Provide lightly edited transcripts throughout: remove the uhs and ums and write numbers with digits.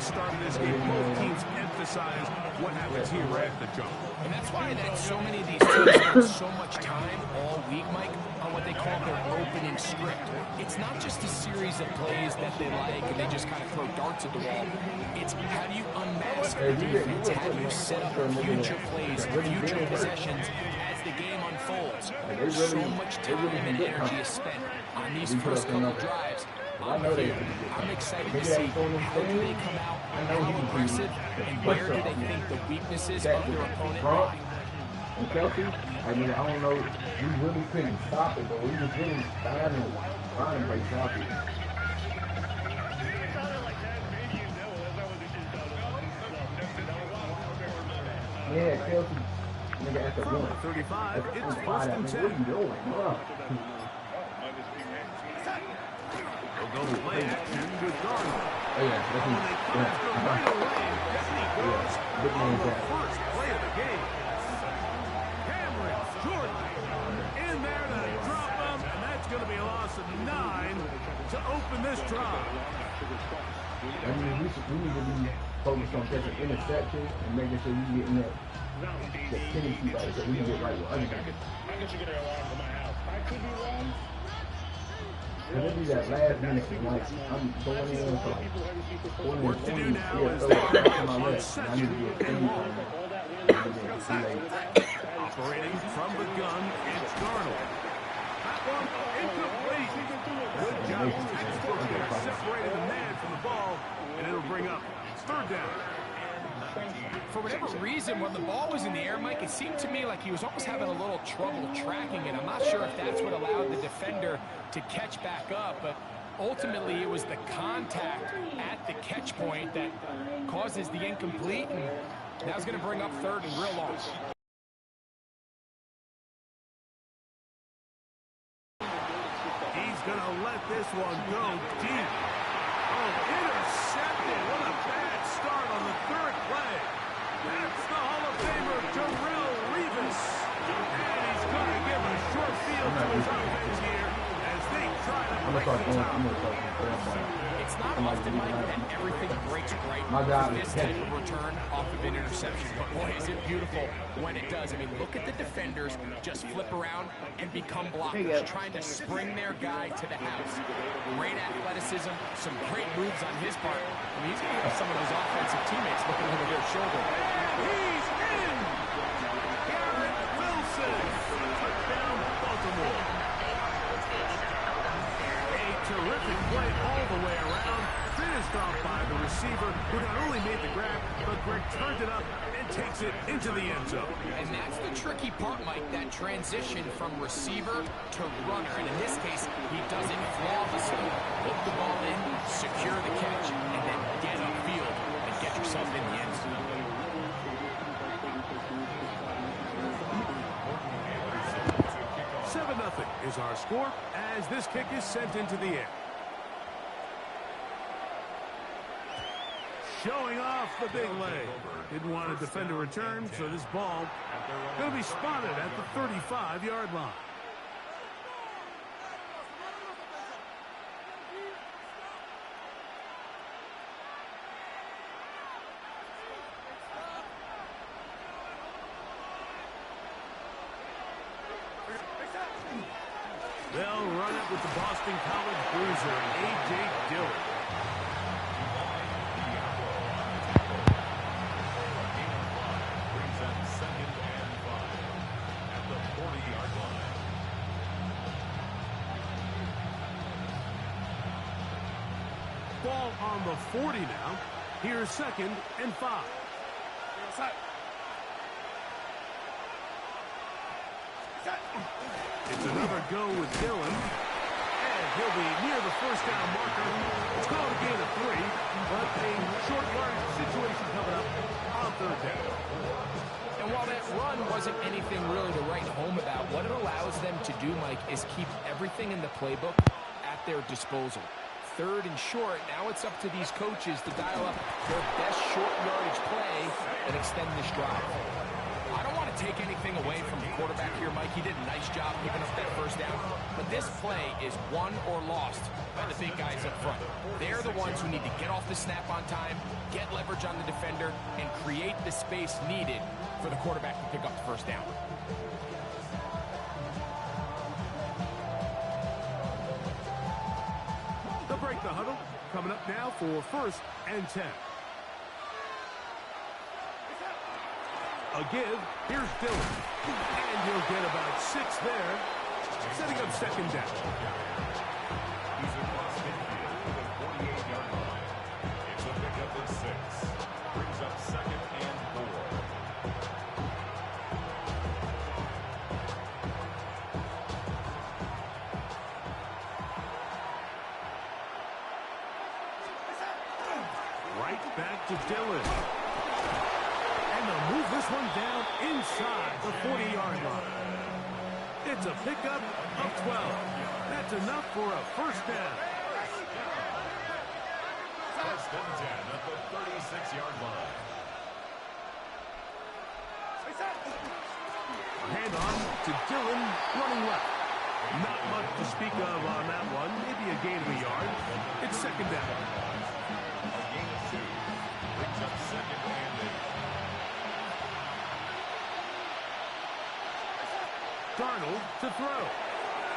start of this game, both teams emphasize what happens here right at the jump. And that's why that so many of these teams spend so much time all week, Mike, on what they call their opening script. It's not just a series of plays that they like and they just kind of throw darts at the wall. It's how do you unmask the defense? How do you set up future plays, future possessions as the game unfolds? So much time and energy is spent on these first couple drives. I'm excited to see how do they come out, how aggressive, and where do they think the weaknesses of their opponent lie. And Kelsey, I mean, I don't know, we really couldn't stop it, but we was really trying to play sloppy. Yeah, Kelsey, nigga at the From one. 35, it's first and 10. What are you doing? They'll go play action with Garner. Oh, yeah, that's And they come after him right away. Down he goes on the first play of the game. Cameron Jordan in there to drop him, and that's going to be a loss of 9 to open this drive. I mean, we need to be focused on catching interceptions and making sure we get in that tendency right, so we can get right with other guys. I guess you get an alarm from my house. I could be wrong. And it'll be that last minute, like, I'm going in for like, Work to do now is on set and long. Operating from the gun, it's Darnold. That one incomplete. Good job textbook there, separating the man from the ball, and it'll bring up third down. For whatever reason, when the ball was in the air, Mike, it seemed to me like he was almost having a little trouble tracking it. I'm not sure if that's what allowed the defender to catch back up, but ultimately it was the contact at the catch point that causes the incomplete, and that's going to bring up third and real long. He's going to let this one go deep. Oh, intercepted. What a bad start on the third play. That's the Hall of Famer, Darrelle Revis. And he's going to give a short field to his offense here as they try to break the top. It's not often, Mike, that everything breaks right with this type of return off of an interception. But boy, is it beautiful when it does. I mean, look at the defenders just flip around and become blockers, trying to spring their guy to the house. Great athleticism, some great moves on his part. I mean, he's going to have some of his offensive teammates looking over their shoulder. He's in! Garrett Wilson! Touchdown, Baltimore. A terrific play all the way around. Finished off by the receiver, who not only made the grab, but Greg turned it up and takes it into the end zone. And that's the tricky part, Mike, that transition from receiver to runner. And in this case, he does it flawlessly. Hook the ball in, secure the catch, and then get upfield and get yourself in the end zone. 7-0 is our score as this kick is sent into the air. Showing off the big leg. Didn't want to defend a return, so this ball going to be spotted at the 35-yard line. They'll run it with the Boston College bruiser, A.J. Dillon. Ball on the 40 now. Here's 2nd and 5. It's another go with Dillon. And he'll be near the first down marker. It's called a gain of 3, but a short yardage situation coming up on third down. And while that run wasn't anything really to write home about, what it allows them to do, Mike, is keep everything in the playbook at their disposal. Third and short, now it's up to these coaches to dial up their best short yardage play and extend this drive. I don't want to to take anything away from the quarterback here, Mike. He did a nice job picking up that first down. But this play is won or lost by the big guys up front. They're the ones who need to get off the snap on time, get leverage on the defender, and create the space needed for the quarterback to pick up the first down. They'll break the huddle. Coming up now for 1st and 10. A give. Here's Dillon. And he'll get about 6 there. Setting up 2nd down. He's across midfield with a 48-yard line. It's a pickup of 6. Brings up 2nd and 4. Right back to Dillon. And they'll move this one down inside the 40-yard line. It's a pickup of 12. That's enough for a 1st down. 1st and 10 at the 36-yard line. Handoff to Dillon, running left. Not much to speak of on that one. Maybe a gain of a yard. It's 2nd down. A gain of 2. Brings up 2nd and 8. Darnold to throw.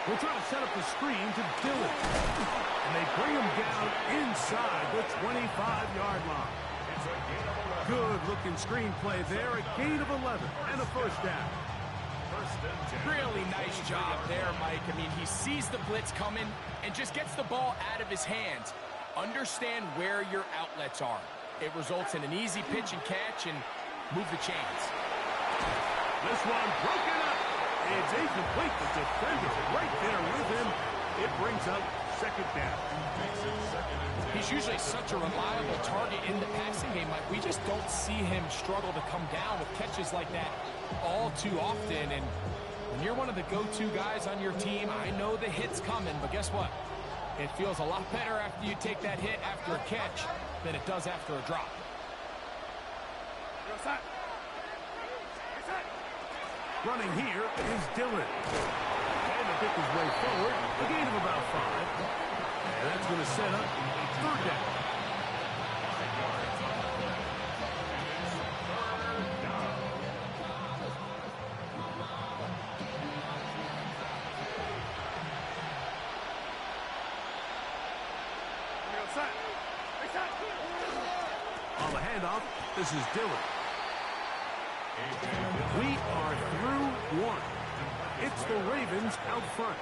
We'll try to set up the screen to Dillon. And they bring him down inside the 25-yard line. It's a gain of 11. Good-looking screen play there. A gain of 11 and a 1st down. 1st and 10. Really nice job there, Mike. I mean, he sees the blitz coming and just gets the ball out of his hands. Understand where your outlets are. It results in an easy pitch and catch and move the chains. This one broken up. It's incomplete. The defender right there with him. It brings up 2nd down. Makes it 2nd and 10. He's usually such a reliable target in the passing game, Mike. We just don't see him struggle to come down with catches like that all too often. And when you're one of the go-to guys on your team, I know the hit's coming, but guess what? It feels a lot better after you take that hit after a catch than it does after a drop. Running here is Dillon. And to pick his way forward, a gain of about 5. And that's going to set up 3rd down. On the handoff, this is Dillon. We are through 1. It's the Ravens out front.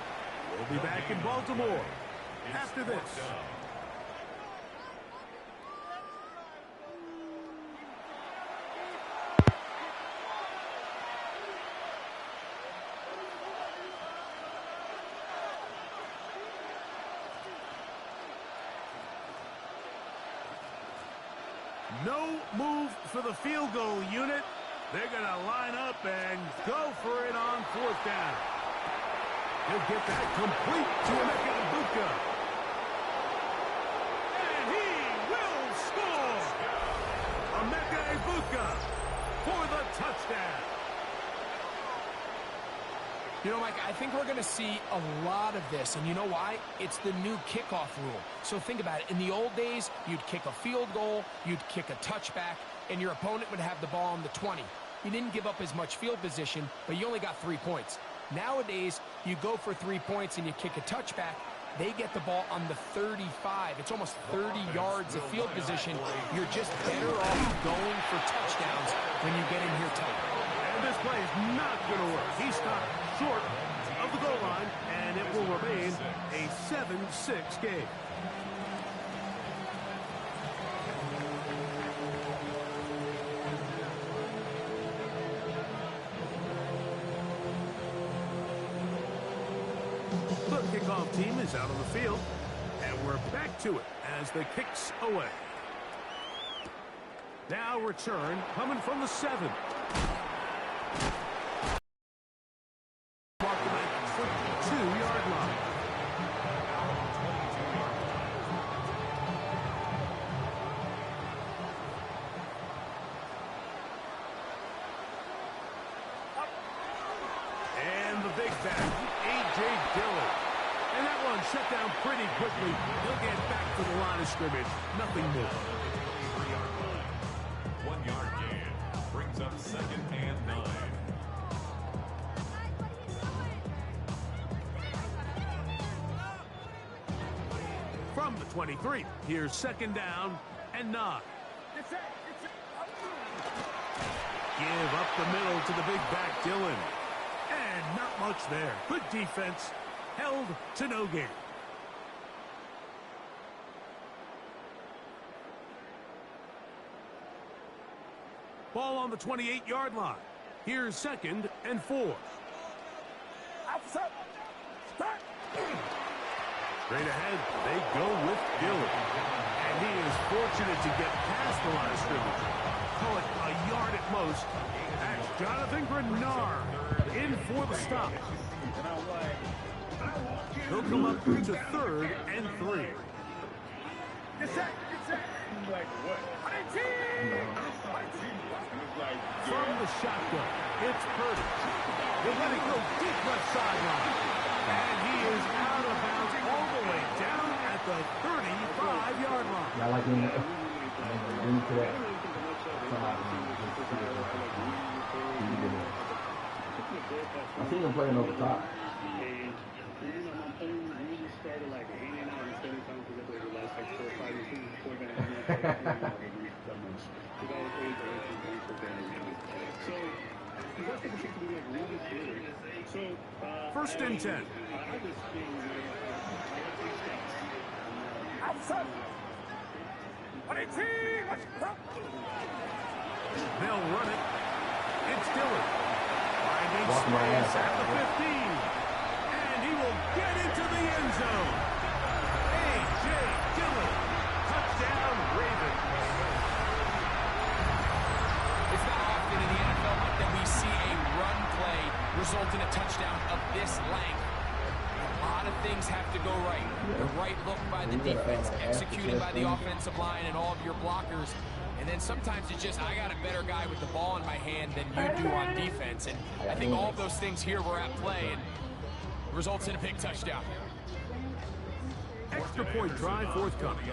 We'll be back in Baltimore after this. No move for the field goal unit. They're going to line up and go for it on 4th down. He'll get that complete to Emeka Egbuka. And he will score! Emeka Egbuka for the touchdown. You know, Mike, I think we're going to see a lot of this, and you know why? It's the new kickoff rule. So think about it. In the old days, you'd kick a field goal, you'd kick a touchback, and your opponent would have the ball on the 20. You didn't give up as much field position, but you only got 3 points. Nowadays, you go for 3 points and you kick a touchback. They get the ball on the 35. It's almost 30 yards of field position. You're just better off going for touchdowns when you get in here tight. And this play is not going to work. He stopped short of the goal line, and it will remain a 7-6 game. The kickoff team is out on the field, and we're back to it as the kick's away. Now return coming from the 7. Mark him at the 2-yard line. pretty quickly. He'll get back to the line of scrimmage. Nothing more. 1 yard gain. Brings up 2nd and 9. From the 23, here's 2nd down and 9. Give up the middle to the big back, Dillon. And not much there. Good defense. Held to no gain. Ball on the 28-yard line. Here's 2nd and 4. Straight ahead, they go with Dillon. And he is fortunate to get past the line of scrimmage. Call it a yard at most. That's Jonathan Grenard in for the stop. He'll come up to 3rd and 3. From the shotgun, it's Purdy. He'll let it go deep left sideline. And he is out of bounds all the way down at the 35-yard line. I like him. Into that side. I seen him playing over top. First and 10. They'll run it. It's Dillon. Finding space at the 15. And he will get into the end zone. A.J. Dillon. Touchdown, Ravens. It's not often in the NFL that we see a run play result in a touchdown of this length. A lot of things have to go right. The right look by the defense, executing by the offensive line and all of your blockers. And then sometimes it's just, I got a better guy with the ball in my hand than you do on defense. And I think all of those things here were at play and results in a big touchdown. Extra point try forthcoming.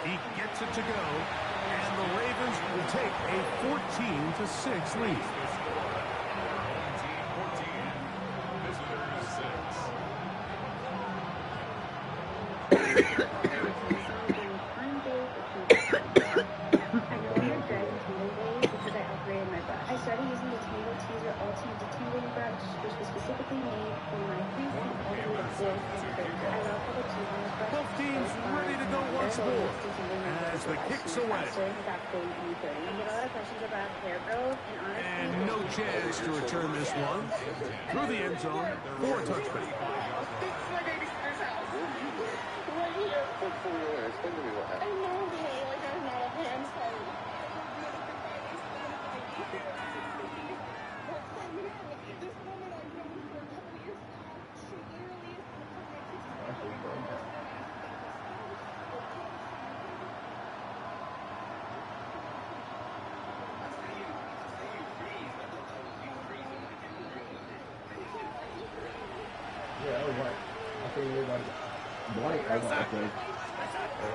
He gets it to go, and the Ravens will take a 14-6 lead. I started using the Tangle Teaser Ultimate Detangling Brush, which was specifically made for my 3 feet all the way to 4 feet. I love how the teasing brush. Both teams ready to go once more as the kicks away. You get a lot of questions about hair growth and honestly. And no chance to return this one. Through the end zone for a touchback. I know, like I'm not a hand fight. Yeah, I was like, I think everybody blank. I was like, okay.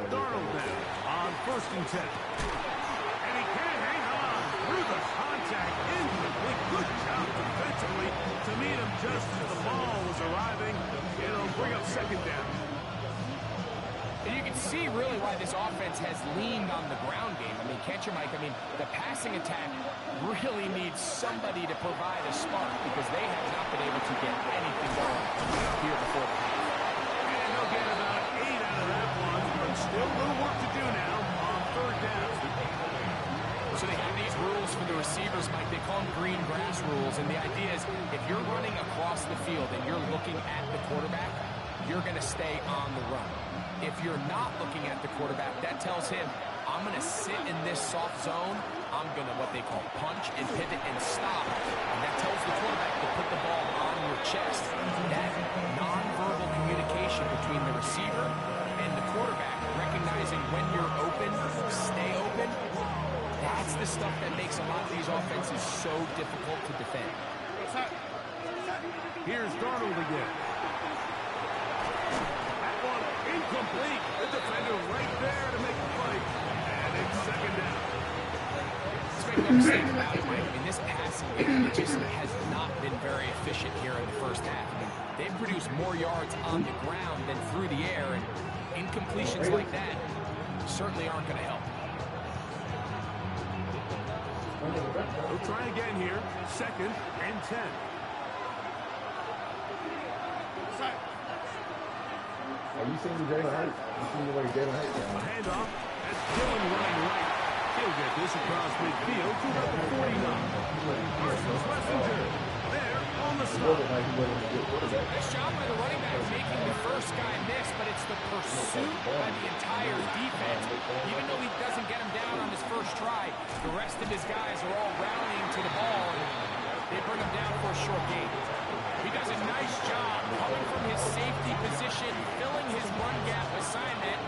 Darnold now on 1st and 10. And he can't hang on through the contact incomplete. Good job defensively to meet him just as the ball was arriving. It'll bring up 2nd down. And you can see really why this offense has leaned on the ground game. I mean, can't you, Mike? I mean, the passing attack really needs somebody to provide a spark because they have not been able to get anything going here before the half. And they'll get about 8 out of that one, but still a little work to do now on 3rd down. So they have these rules for the receivers, Mike. They call them green grass rules. And the idea is if you're running across the field and you're looking at the quarterback, you're going to stay on the run. If you're not looking at the quarterback, that tells him, I'm going to sit in this soft zone. I'm going to what they call punch and pivot and stop. And that tells the quarterback to put the ball on your chest. That nonverbal communication between the receiver and the quarterback, recognizing when you're open, stay open, that's the stuff that makes a lot of these offenses so difficult to defend. Here's Darnold again. That one incomplete. The defender right there to make the play. And it's second down. Let's make no mistake about it, Mike. I mean, this passing game, it just has not been very efficient here in the first half. I mean, they've produced more yards on the ground than through the air, and incompletions like that certainly aren't going to help. We'll try again here. Second and 10. Have you seen Jalen Hurts? You seen the way Jalen Hurts A is? handoff. That's Dillon running right. He'll get this across midfield to about the 49. Parsons Wessinger there on the He stop. wasn't like he wasn't a good quarterback. Nice job by the running back making the first guy miss, but it's the pursuit by the entire defense. Even though he doesn't get him down on his first try, the rest of his guys are all rallying to the ball, and they bring him down for a short gain. He does a nice job coming from his safety position, filling his run gap assignment,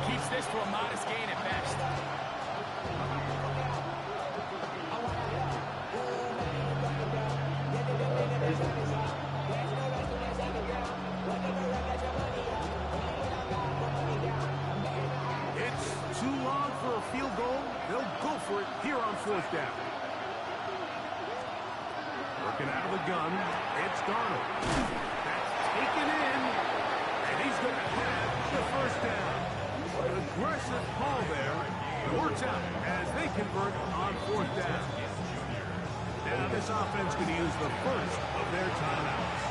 keeps this to a modest gain at best. It's too long for a field goal. They'll go for it here on fourth down. Working out of the gun, it's Darnold. That's taken in, and he's going to have the first down. An aggressive call there. It works out as they convert on fourth down. Now this offense going to use the first of their timeouts.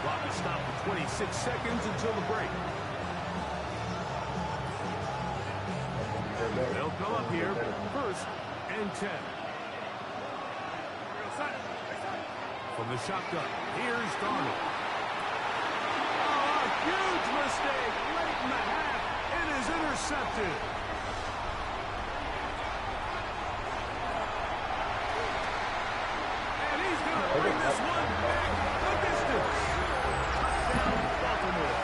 Clock is stopped at 26 seconds until the break. They'll come up here, first and 10. From the shotgun, here's Darnold. Oh, a huge mistake late in the half. It is intercepted. And he's going to bring this one back the distance. Touchdown, Baltimore.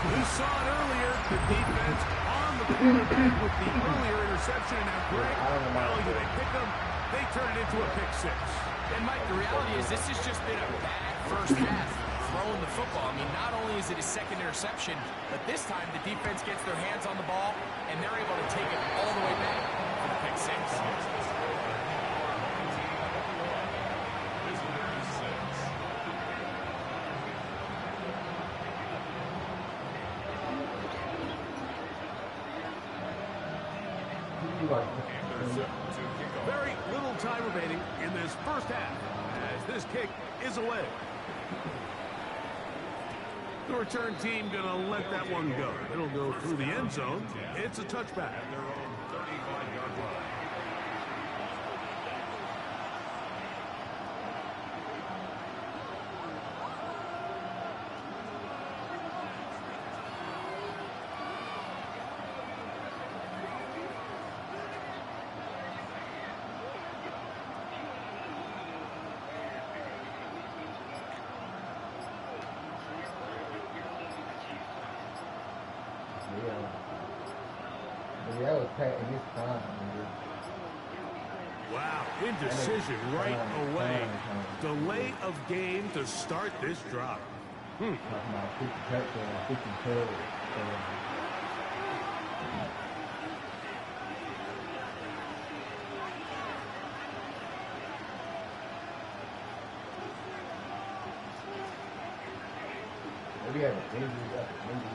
We saw it earlier, the defense on the quarterback with the earlier interception. Now, Greg, not only do they pick them, they turn it into a pick six. And, Mike, the reality is this has just been a bad first half throwing the football. I mean, not only is it a second interception, but this time the defense gets their hands on the ball, and they're able to take it all the way back for the pick six. Very little time remaining in this first half as this kick is away. The return team going to let that one go. It'll go through the end zone. It's a touchback. At their own 35-yard line. Yeah, that was Pat in his time. Wow, indecision right away. Delay of game to start this drive. Talking about 50 touchdowns, 50 carries. Maybe had an injury after injury.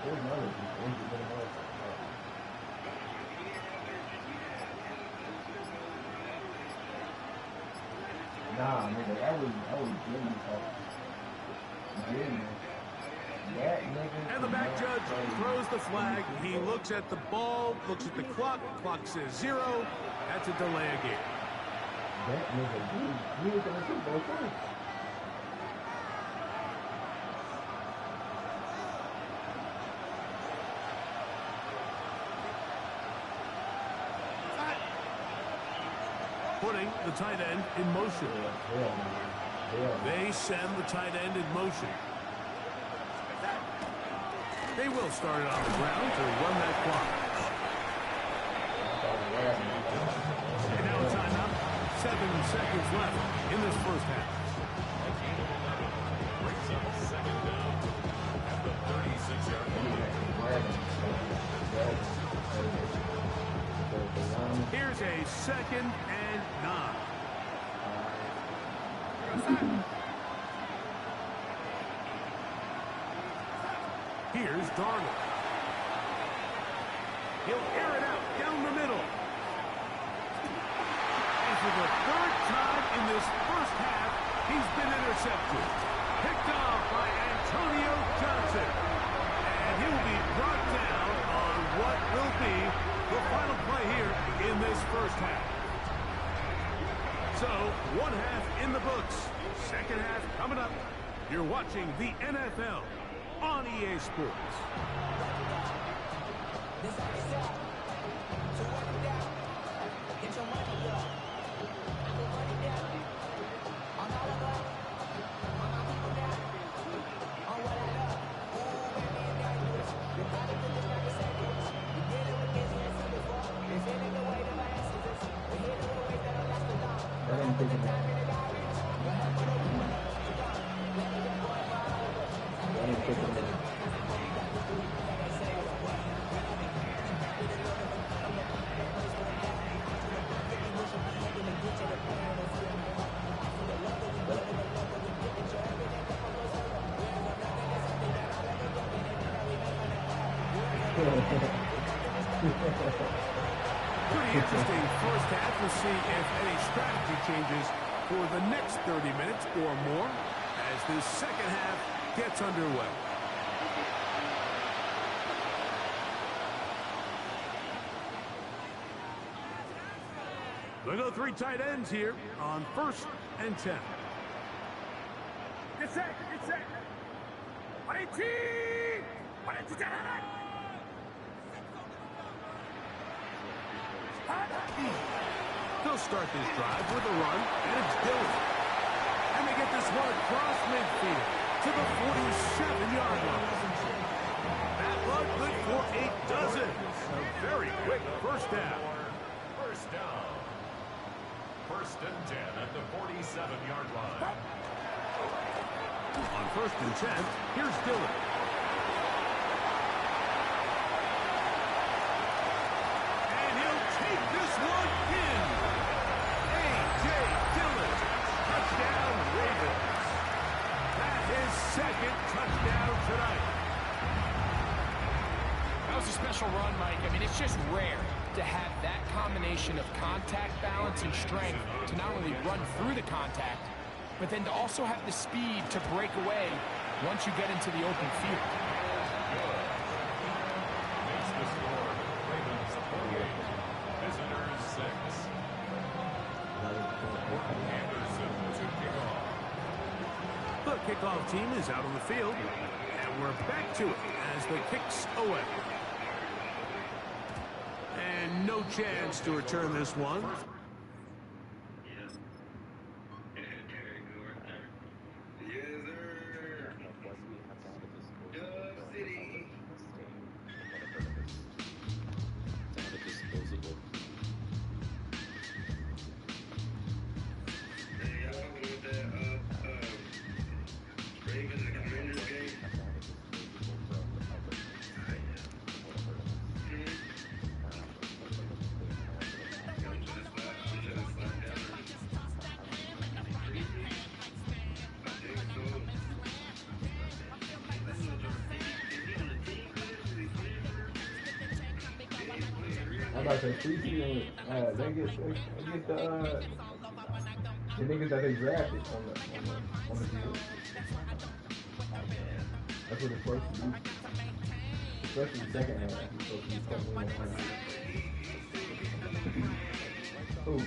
There's another injury than another. Nah, nigga, I was getting this off. That nigga. And the back judge throws the flag. He looks at the ball, looks at the clock. Clock says 0. That's a delay of game. That nigga, he was gonna do both things. Putting the tight end in motion. They send the tight end in motion. They will start it on the ground to run that clock. And now a timeout. seconds left in this first half. Brings up second down at the 36-yard line. Here's a 2nd and 9. Here's Darnold. He'll air it out down the middle. And for the 3rd time in this first half, he's been intercepted. Picked off by Antonio Johnson. And he will be brought down on what will be the final play here in this first half. So, 1 half in the books. 2nd half coming up. You're watching the NFL on EA Sports. Pretty interesting first half. We'll see if any strategy changes for the next 30 minutes or more as this second half gets underway. They go 3 tight ends here on 1st and 10. Get set. They'll start this drive with a run, and it's Dillon. And they get this one across midfield to the 47-yard line. That one good for 8 dozen. A very quick first down. First down. 1st and 10 at the 47-yard line. On 1st and 10, here's Dillon. And he'll take this one in. A.J. Dillon. Touchdown, Ravens. That's his 2nd touchdown tonight. That was a special run, Mike. I mean, it's just rare to have that combination of contact balance and strength to not only run through the contact, but then to also have the speed to break away once you get into the open field. Makes the score. Ravens 48. Visitors 6. Anderson to kick off. The kickoff team is out on the field, and we're back to it as the kick's away. And no chance to return this one. I'm about to say, preseason, they get the niggas that they drafted on the field. That's what it's supposed to be. Especially the second half, it's supposed to be something like that. Ooh.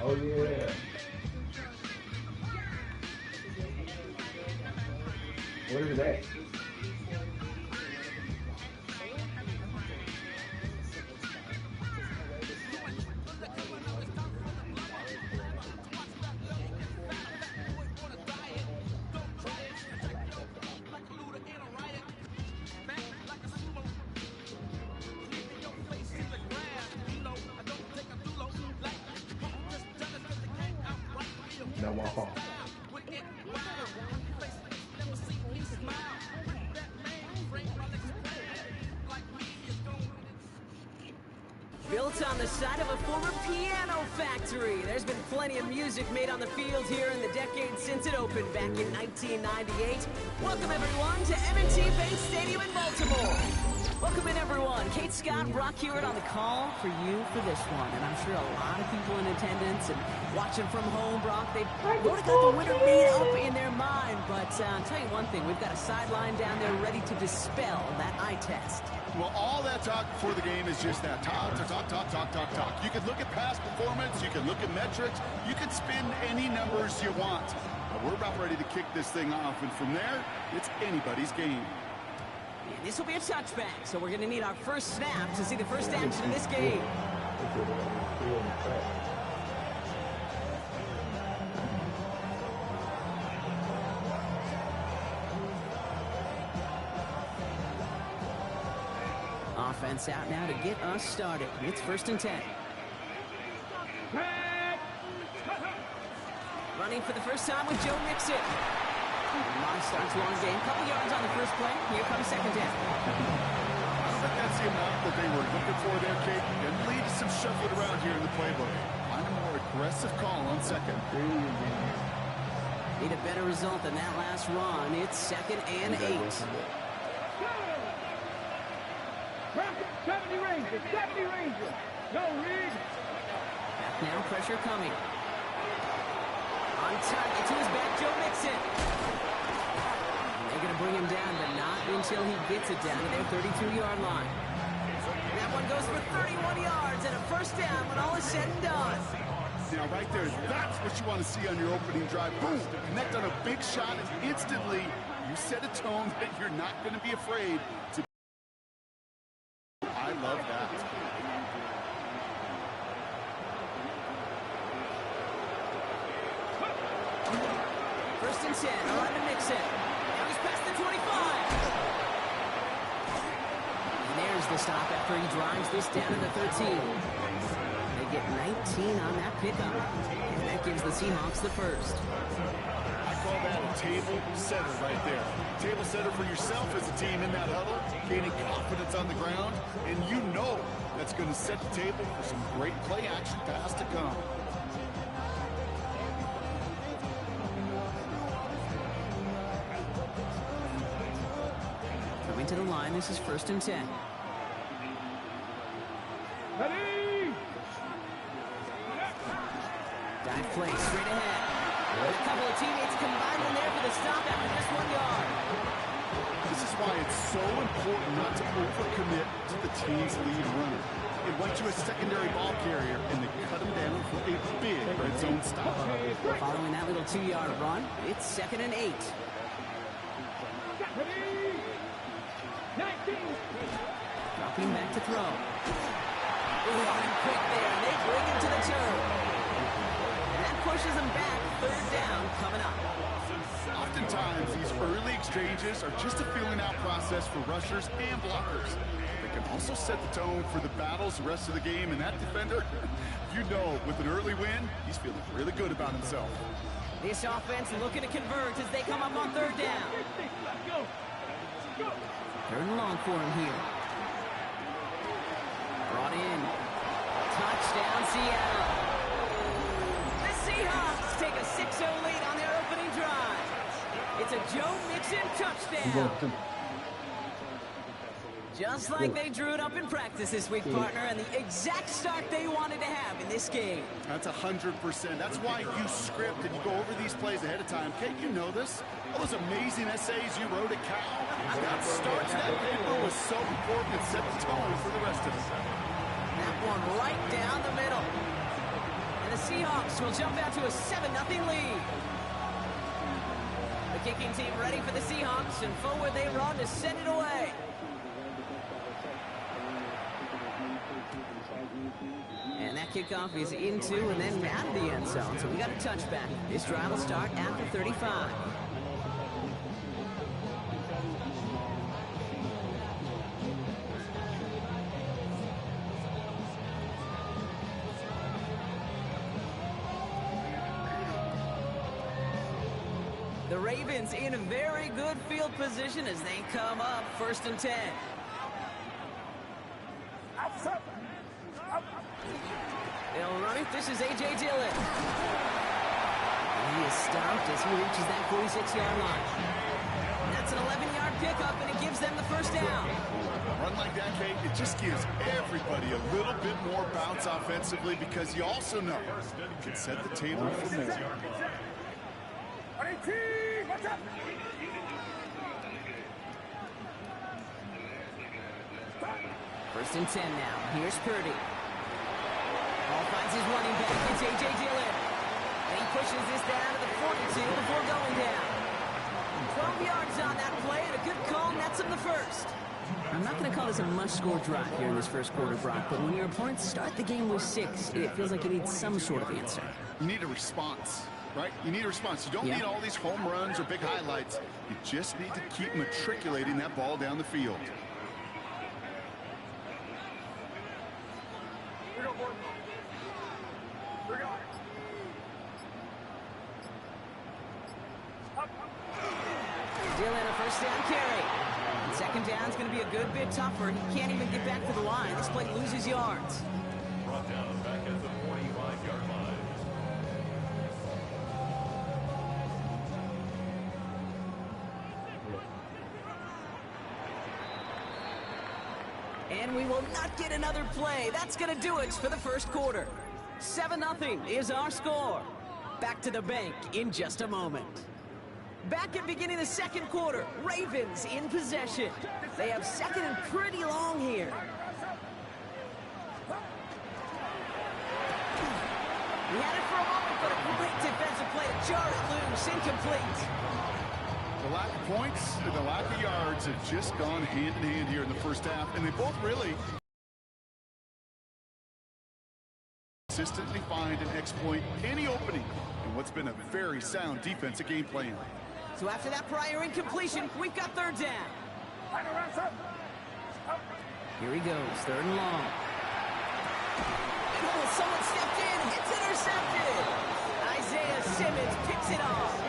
Oh yeah. What is that? Now walk off. Built on the side of a former piano factory, there's been plenty of music made on the field here in the decade since it opened back in 1998. Welcome everyone to M&T Bank Stadium in Baltimore. Welcome in everyone. Kate Scott, Brock Hewitt on the call for you for this one. And I'm sure a lot of people in attendance and watching from home, Brock, they've already got the winner made up in their mind. But I'll tell you one thing, we've got a sideline down there ready to dispel that eye test. Well, all that talk before the game is just that. Talk. You can look at past performance. You can look at metrics. You can spin any numbers you want. But we're about ready to kick this thing off. And from there, it's anybody's game. And this will be a touchback, so we're going to need our first snap to see the first action of this game. Offense out now to get us started. It's 1st and 10. Running for the first time with Joe Mixon. Lamar starts long game. Couple yards on the first play. Here comes 2nd down. I don't think that's the amount that they were looking for there, Kate. And lead to some shuffling around here in the playbook. Find a more aggressive call on 2nd. Need a better result than that last run. It's 2nd and 8. 70 Rangers. Go, Reed. Back now, pressure coming. On target to his back, Joe Mixon. They're going to bring him down, but not until he gets it down to their 32-yard line. That one goes for 31 yards and a first down when all is said and done. Now, right there, that's what you want to see on your opening drive. Boom! Connect on a big shot, and instantly you set a tone that you're not going to be afraid to. I love that. First and 10, around to Mixon. Now he's past the 25. And there's the stop after he drives this down to the 13. They get 19 on that pickup. And that gives the Seahawks the first. I call that a table setter right there. Table setter for yourself as a team in that huddle, gaining confidence on the ground, and you know that's going to set the table for some great play action pass to come. Coming to the line, this is 1st and 10. Ready? Dive play straight ahead. A couple of teammates combined in there for the stop after just 1 yard. This is why it's so important not to overcommit to the team's lead runner. It went to a secondary ball carrier, and they cut him down for a big red zone stop. Following that little 2-yard run, it's 2nd and 8. Ready? 19. Dropping back to throw. Running quick there, and they bring him to the turf. And that pushes him back. 3rd down coming up. Oftentimes, these early exchanges are just a feeling out process for rushers and blockers. They can also set the tone for the battles the rest of the game, and that defender, you know, with an early win, he's feeling really good about himself. This offense looking to convert as they come up on 3rd down. 3rd and long for him here. Brought in. Touchdown, Seattle. The Seahawks take a 6-0 lead on their opening drive. It's a Joe Mixon touchdown. Just like they drew it up in practice this week, partner, and the exact start they wanted to have in this game. That's 100%. That's why you script and you go over these plays ahead of time. Kate, you know this. All those amazing essays you wrote at Cal. That start to that paper was so important. It set the tone for the rest of us. That one right down the middle. And the Seahawks will jump out to a 7-0 lead. The kicking team ready for the Seahawks, and forward they run to send it away. And that kickoff is into and then out of the end zone. So we got a touchback. This drive will start after 35. The Ravens in very good field position as they come up 1st and 10. They'll run it. This is A.J. Dillon. And he is stopped as he reaches that 46-yard line. That's an 11-yard pickup, and it gives them the first down. A run like that, Kate, it just gives everybody a little bit more bounce offensively because you also know you can set the table for more. First and 10 now. Here's Purdy. Ball finds his running back. It's A.J. Dillon. And he pushes this down to the 42 before going down. 12 yards on that play, and a good call nets him the first. I'm not going to call this a must-score drive here in this first quarter, Brock, but when your opponents start the game with 6, it feels like you need some sort of answer. You need a response, right? You need a response. You don't need all these home runs or big highlights. You just need to keep matriculating that ball down the field. Dillon, a first down carry. And second down's going to be a good bit tougher. He can't even get back to the line. This play loses yards. Brought down back at the 45-yard line. And we will not get another play. That's going to do it for the first quarter. 7-0 is our score. Back to the bank in just a moment. Back at beginning the second quarter, Ravens in possession. They have second and pretty long here. He had it for a moment, but a great defensive play to jar it loose, incomplete. The lack of points and the lack of yards have just gone hand in hand here in the first half, and they both really consistently find and exploit any opening in what's been a very sound defensive game plan. So after that prior incompletion, we've got third down. Here he goes, third and long. Oh, someone stepped in, it's intercepted. Isaiah Simmons picks it off.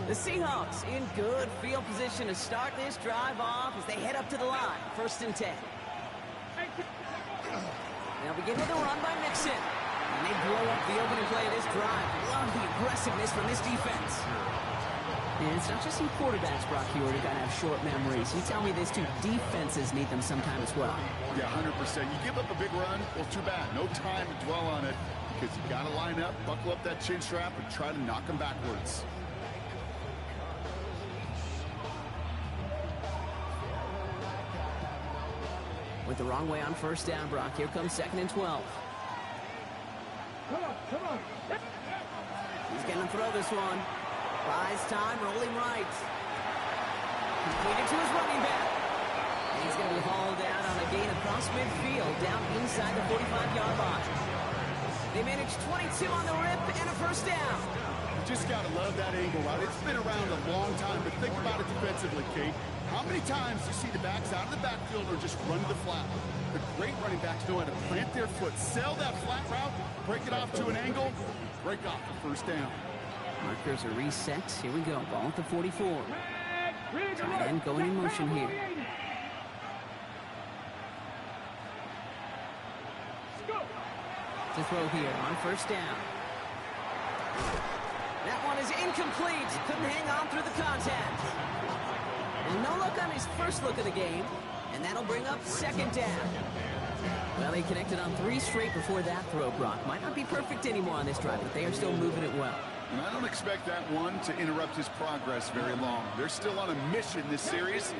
The Seahawks in good field position to start this drive off as they head up to the line. 1st and 10. They'll begin with a run by Mixon. And they blow up the opening play of this drive. Love the aggressiveness from this defense. And it's not just some quarterbacks, Brock, here who got to have short memories. You tell me these two defenses need them sometime as well. Yeah, 100%. You give up a big run, well, too bad. No time to dwell on it because you got to line up, buckle up that chin strap, and try to knock them backwards. Went the wrong way on first down, Brock. Here comes 2nd and 12. Come on. He's going to throw this one. Buys time, rolling right. Completed to his running back. And he's going to be hauled out on a gain across midfield, down inside the 45-yard line. They managed 22 on the rip and a first down. You just got to love that angle route. It's been around a long time, but think about it defensively, Kate. How many times do you see the backs out of the backfield or just run to the flat? The great running backs know how to plant their foot, sell that flat route, break it off to an angle, break off the first down. Markers are reset. Here we go. Ball at the 44. Tight end going in motion here. To throw here on first down. That one is incomplete. Couldn't hang on through the contact. And no look on his first look of the game. And that'll bring up 2nd down. Well, they connected on 3 straight before that throw, Brock. Might not be perfect anymore on this drive, but they are still moving it well. And I don't expect that one to interrupt his progress very long. They're still on a mission this series.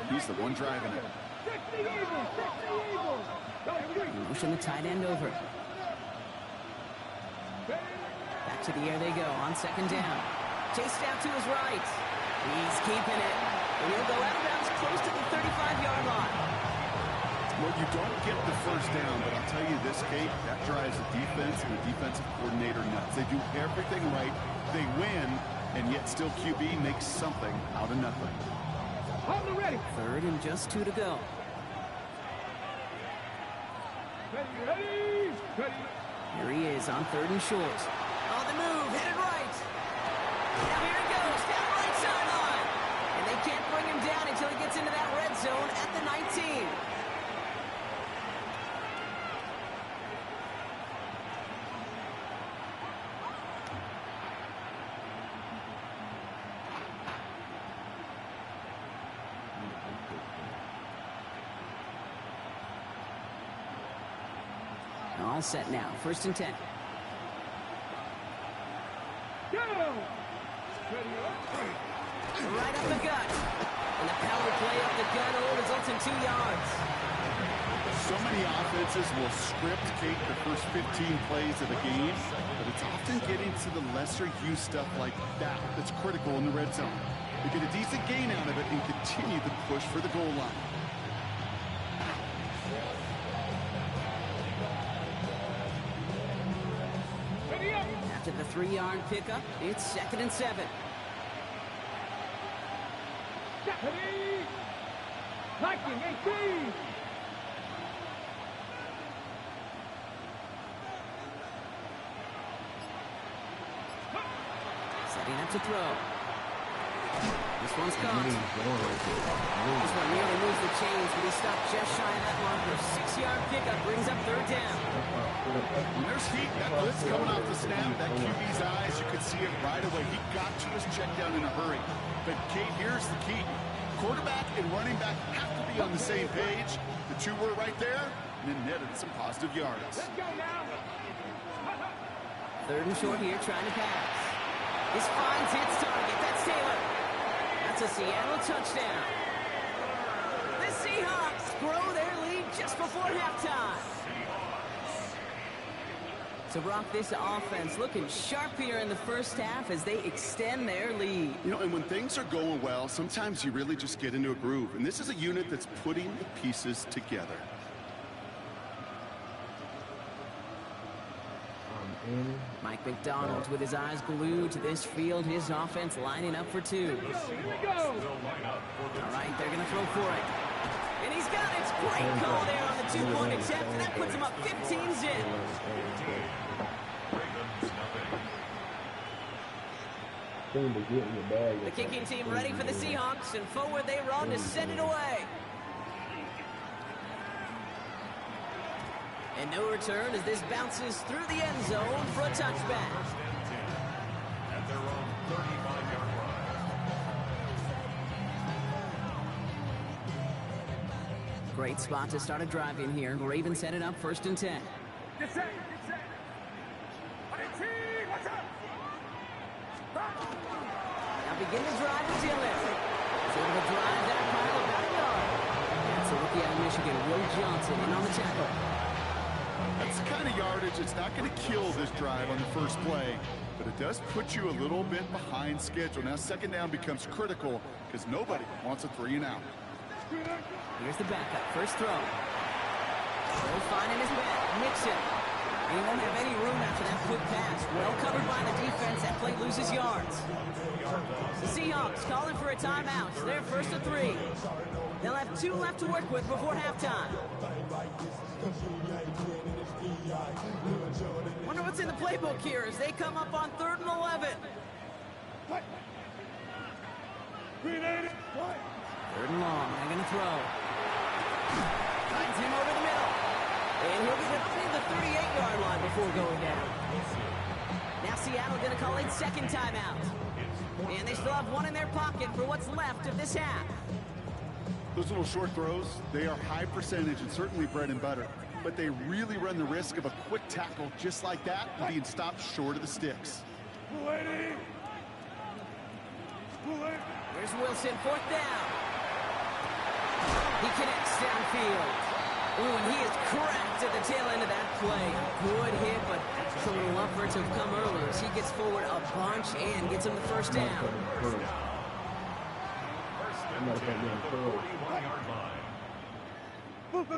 He's the one driving it. Motion the tight end over. Back to the air they go on 2nd down. Chased out to his right. He's keeping it. And he'll go out of bounds close to the 35-yard line. Well, you don't get the first down, but I'll tell you this, Kate, that drives the defense and the defensive coordinator nuts. They do everything right. They win, and yet still QB makes something out of nothing. Hold it ready. Third and just 2 to go. Ready. Here he is on 3rd and short. On the move, headed right. Now here he goes, down the right sideline. And they can't bring him down until he gets into that red zone at the 19. All set now, 1st and 10. Go. Right up the gut. And the power play up the gut results in 2 yards. So many offenses will script, Kate, the first 15 plays of a game, but it's often getting to the lesser used stuff like that that's critical in the red zone. They get a decent gain out of it and continue the push for the goal line. After the 3-yard pickup, it's 2nd and 7. Ready. Liking 18. Setting up to throw. This one's caught. This one nearly moves the chains, but he stopped just shy of that marker. 6-yard pickup brings up 3rd down. When there's heat, that blitz coming off the snap, that QB's eyes, you could see it right away. He got to his check down in a hurry. But, Kate, here's the key. Quarterback and running back have to be on the same page. The two were right there, and then netted some positive yards. Let's go now. 3rd and short here, trying to pass. This finds its target. That's Taylor. That's a Seattle touchdown. The Seahawks grow their lead just before halftime. So, Brock, this offense looking sharp here in the first half as they extend their lead. You know, and when things are going well, sometimes you really just get into a groove. And this is a unit that's putting the pieces together. Mike McDonald with his eyes glued to this field. His offense lining up for 2. Here we go. All right, they're going to throw for it. And he's got it. Great call there on the 2-point attempt. And that puts him up 15 zip. The kicking team ready for the Seahawks, and forward they run to send it away. And no return as this bounces through the end zone for a touchback. At their own 35-yard line. Great spot to start a drive in here. Ravens set it up 1st and 10. Get set. Now begin the drive with Dillon. He's able to drive that pile about a yard. That's a rookie out of Michigan, Will Johnson, in on the tackle. That's the kind of yardage that's not going to kill this drive on the first play, but it does put you a little bit behind schedule. Now 2nd down becomes critical because nobody wants a 3 and out. Here's the backup. First throw. Still finding his man. Mixon. He won't have any room after that quick pass. Well covered by the defense. That play loses yards. The Seahawks calling for a timeout. They're 1st and 3. They'll have 2 left to work with before halftime. Wonder what's in the playbook here as they come up on 3rd and 11. 3rd and long. They're going to throw. Finds him over the middle. And he'll be between the 38-yard line before going down. Now Seattle going to call in 2nd timeout. And they still have 1 in their pocket for what's left of this half. Those little short throws, they are high percentage and certainly bread and butter. But they really run the risk of a quick tackle just like that and being stopped short of the sticks. Here's Wilson, 4th down. He connects downfield. Ooh, and he is cracked at the tail end of that play. Good hit, but it's a little upward to come early as he gets forward a bunch and gets him the 1st down. Wilson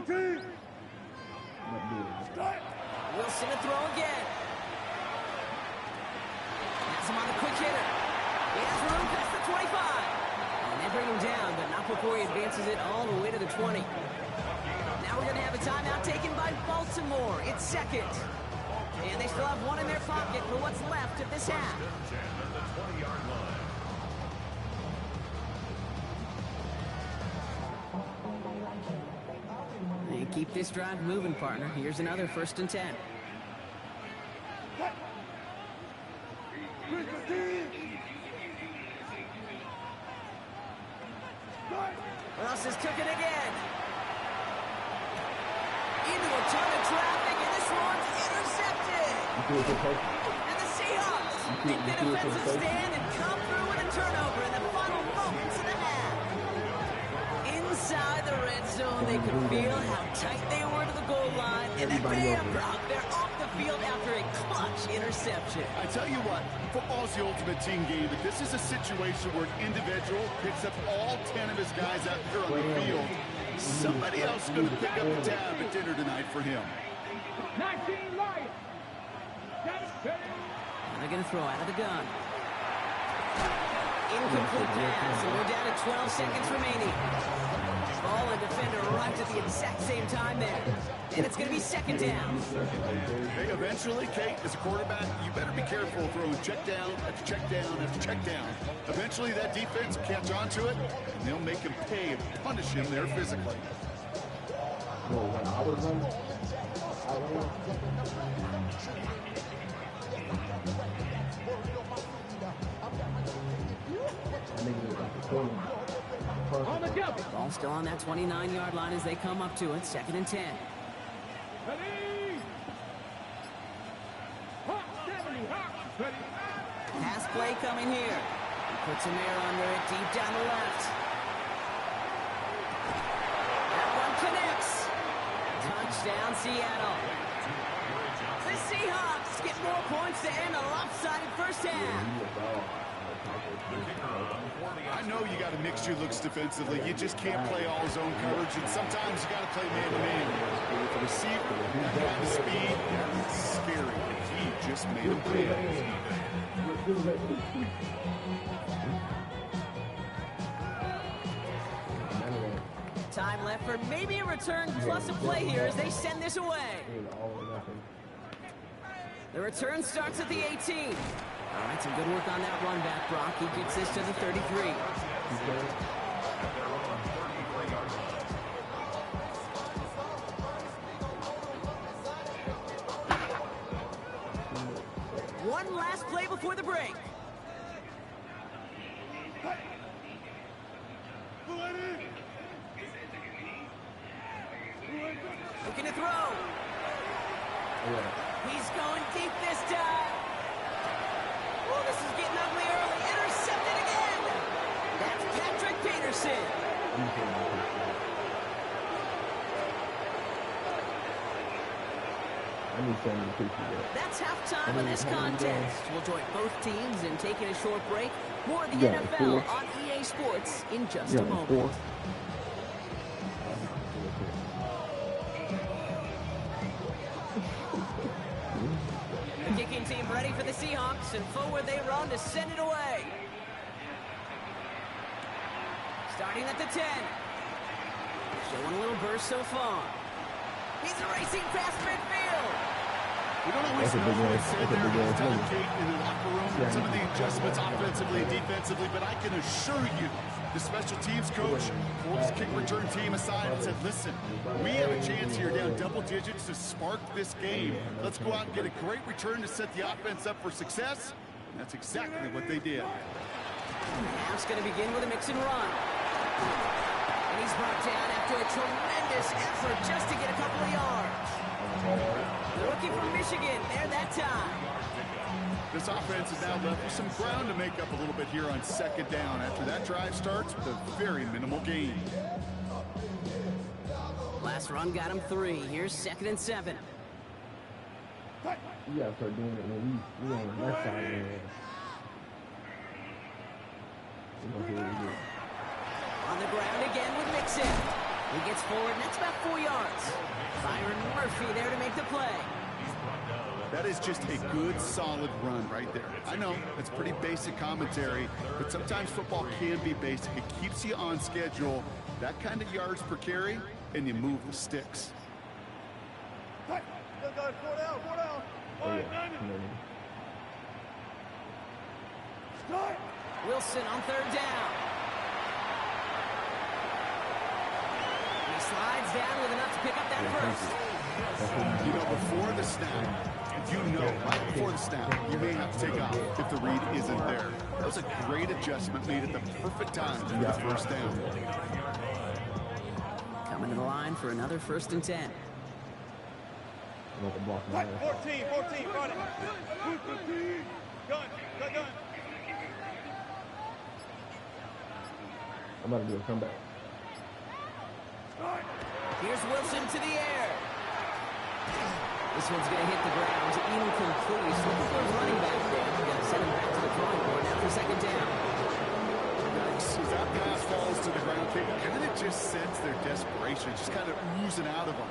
to throw again. Has him on the quick hitter. He has room past the 25. And they bring him down, but not before he advances it all the way to the 20. Now we're going to have a timeout taken by Baltimore. It's second. And they still have one in their pocket for what's left of this half. And keep this drive moving, partner. Here's another 1st and 10. Ross has took it again. Into a ton of traffic, and this one's intercepted. And the Seahawks make the defensive stand and come through with a turnover in the final moments of the half. Inside the red zone, they could feel how tight they were to the goal line, and then bam, Brock, they're off the field after a clutch interception. I tell you what, football's the ultimate team game, but this is a situation where an individual picks up all 10 of his guys out here on the field. Somebody else is going to pick up the tab at dinner tonight for him. 19 Lions. They're going to throw out of the gun. Incomplete pass, and we're down to 12 seconds remaining. Ball and defender arrived at the exact same time there. And it's going to be 2nd down. Hey, eventually, Kate, as a quarterback, you better be careful throwing check down after check down after check down. Eventually, that defense will catch on to it, and they'll make him pay and punish him there physically. On the double. Ball still on that 29-yard line as they come up to it. 2nd and 10. Ready. Hot 70. Hot. Ready. Pass play coming here. He puts him there under it, deep down the left. That one connects. Touchdown, Seattle. The Seahawks get more points to end a lopsided first half. I know you got to mix your looks defensively. You just can't play all zone coverage, and sometimes you got to play man-to-man. With the receiver, that kind of speed, it's scary. He just made him pay. Time left for maybe a return plus a play here as they send this away. The return starts at the 18. All right, some good work on that run back, Brock. He gets this to the 33. One last play before the break. Looking to throw. He's going deep this time. Oh, this is getting ugly early. Intercepted again. That's Patrick Peterson. That's halftime of this contest. We'll join both teams in taking a short break. More of the NFL on EA Sports in just a moment. The kicking team ready for the Seahawks, and forward they run to send it away. Starting at the 10. Showing a little burst so far. He's racing past midfield. We don't always know what it's said there all the time, Kate, in the locker room. Some of the adjustments offensively and defensively, but I can assure you, the special teams coach pulled his kick return team aside and said, listen, we have a chance here down double digits to spark this game. Let's go out and get a great return to set the offense up for success. And that's exactly what they did. Half's going to begin with a mix and run. And he's brought down after a tremendous effort just to get a couple of yards. The rookie from Michigan there that time. This offense is now left with some ground to make up a little bit here on 2nd down after that drive starts with a very minimal gain. Last run got him 3. Here's 2nd and 7. You gotta start doing it when we on the left side of the On the ground again with Mixon. He gets forward, and that's about 4 yards. Byron Murphy there to make the play. That is just a good, solid run right there. I know, it's pretty basic commentary, but sometimes football can be basic. It keeps you on schedule, that kind of yards per carry, and you move the sticks. Wilson on third down. He slides down with enough to pick up that first. You know, before the snap, right before the snap, you may have to take off if the read isn't there. That was a great adjustment made at the perfect time for the first down. Coming to the line for another 1st and 10. 14, run it. Gun. I'm about to do a comeback. Here's Wilson to the air. This one's going to hit the ground. Incomplete. He's looking for his running back there. He's going to send him back to the drawing board now for 2nd down. As that pass falls to the ground, they kind of just sense their desperation, just kind of oozing out of them.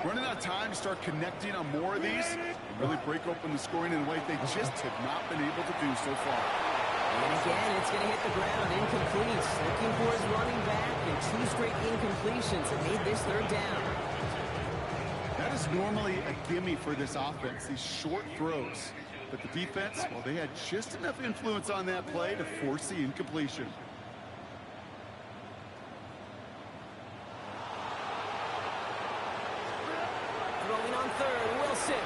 Running out of time to start connecting on more of these and really break open the scoring in a way they just have not been able to do so far. And again, it's going to hit the ground. Incomplete. Looking for his running back, and 2 straight incompletions have made this 3rd down. That is normally a gimme for this offense, these short throws. But the defense, well, they had just enough influence on that play to force the incompletion. Throwing on third, Wilson.